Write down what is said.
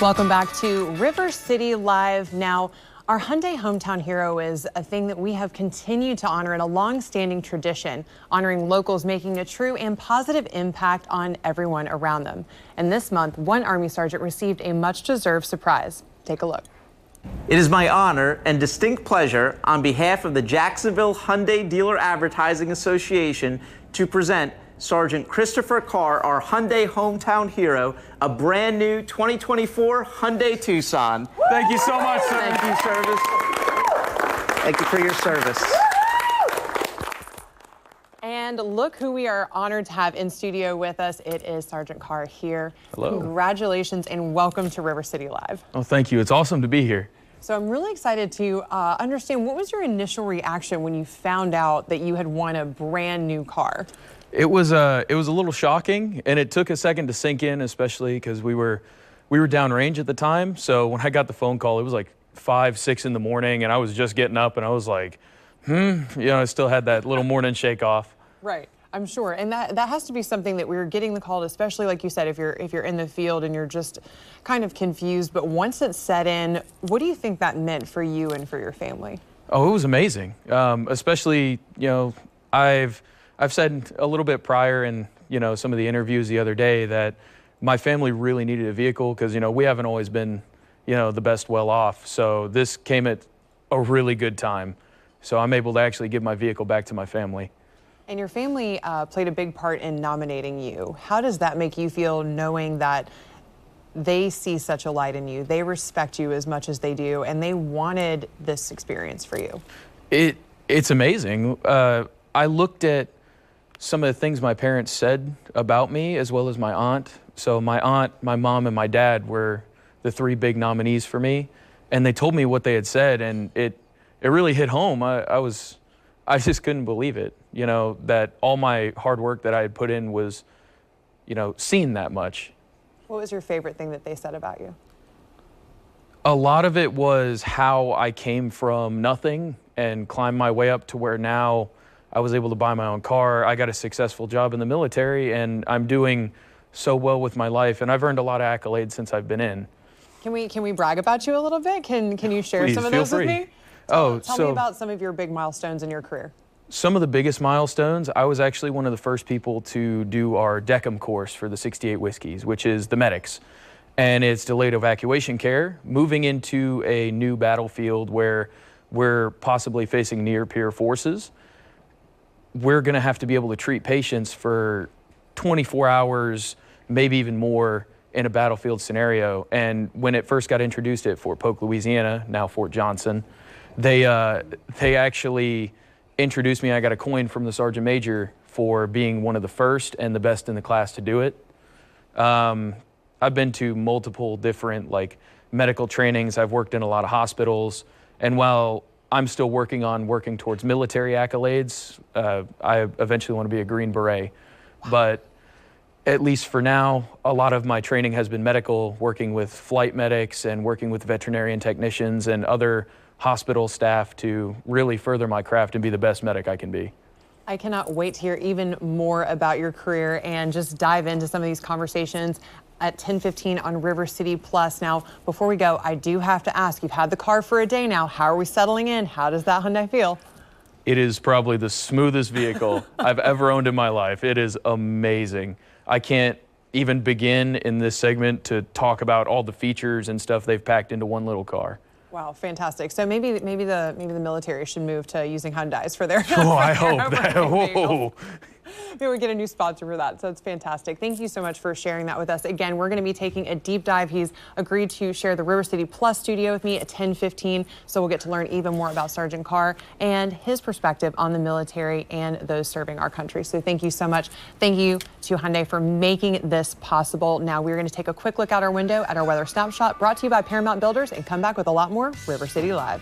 Welcome back to River City Live. Now, our Hyundai Hometown Hero is a thing that we have continued to honor in a long-standing tradition, honoring locals, making a true and positive impact on everyone around them. And this month, one Army Sergeant received a much-deserved surprise. Take a look. It is my honor and distinct pleasure on behalf of the Jacksonville Hyundai Dealer Advertising Association to present Sergeant Christopher Carr, our Hyundai Hometown Hero, a brand new 2024 Hyundai Tucson. Thank you so much, sir. Thank you, service. Thank you for your service. And look who we are honored to have in studio with us. It is Sergeant Carr here. Hello. Congratulations and welcome to River City Live. Oh, thank you. It's awesome to be here. So I'm really excited to understand, what was your initial reaction when you found out that you had won a brand new car? It was a little shocking, and it took a second to sink in, especially because we were downrange at the time. So when I got the phone call, it was like 5, 6 in the morning, and I was just getting up, and I was like, I still had that little morning shake off. Right, I'm sure, and that has to be something that we were getting the call, especially like you said, if you're in the field and you're just kind of confused. But once it set in, what do you think that meant for you and for your family? Oh, it was amazing. Especially, I've said a little bit prior in, some of the interviews the other day that my family really needed a vehicle because, we haven't always been, the best well off. So this came at a really good time. So I'm able to actually give my vehicle back to my family. And your family played a big part in nominating you. How does that make you feel, knowing that they see such a light in you, they respect you as much as they do, and they wanted this experience for you? It's amazing. I looked at some of the things my parents said about me, as well as my aunt. So my aunt, my mom, and my dad were the 3 big nominees for me, and they told me what they had said, and it really hit home. I just couldn't believe it, that all my hard work that I had put in was, seen that much. What was your favorite thing that they said about you? A lot of it was how I came from nothing and climbed my way up to where now I was able to buy my own car. I got a successful job in the military, and I'm doing so well with my life, and I've earned a lot of accolades since I've been in. Can we brag about you a little bit? Can you share Please, some of feel those free. with me? Tell me about some of your big milestones in your career. Some of the biggest milestones, I was actually one of the first people to do our DECM course for the 68 Whiskeys, which is the medics. And it's delayed evacuation care, moving into a new battlefield where we're possibly facing near-peer forces. We're going to have to be able to treat patients for 24 hours, maybe even more, in a battlefield scenario. And when it first got introduced at Fort Polk, Louisiana, now Fort Johnson, they actually introduced me. I got a coin from the Sergeant Major for being one of the first and the best in the class to do it. I've been to multiple different medical trainings. I've worked in a lot of hospitals, and while I'm still working towards military accolades, I eventually want to be a Green Beret. Wow. But at least for now, a lot of my training has been medical, working with flight medics and working with veterinarian technicians and other hospital staff to really further my craft and be the best medic I can be. I cannot wait to hear even more about your career and just dive into some of these conversations at 10:15 on River City Plus. Now, before we go, I do have to ask, you've had the car for a day now. How are we settling in? How does that Hyundai feel? It is probably the smoothest vehicle I've ever owned in my life. It is amazing. I can't even begin in this segment to talk about all the features and stuff they've packed into one little car. Wow, fantastic. So maybe the military should move to using Hyundais for their. Oh, I hope that. Whoa. Maybe we get a new sponsor for that. So it's fantastic. Thank you so much for sharing that with us. Again, we're going to be taking a deep dive. He's agreed to share the River City Plus studio with me at 10:15. So we'll get to learn even more about Sergeant Carr and his perspective on the military and those serving our country. So thank you so much. Thank you to Hyundai for making this possible. Now we're going to take a quick look out our window at our weather snapshot, brought to you by Paramount Builders, and come back with a lot more River City Live.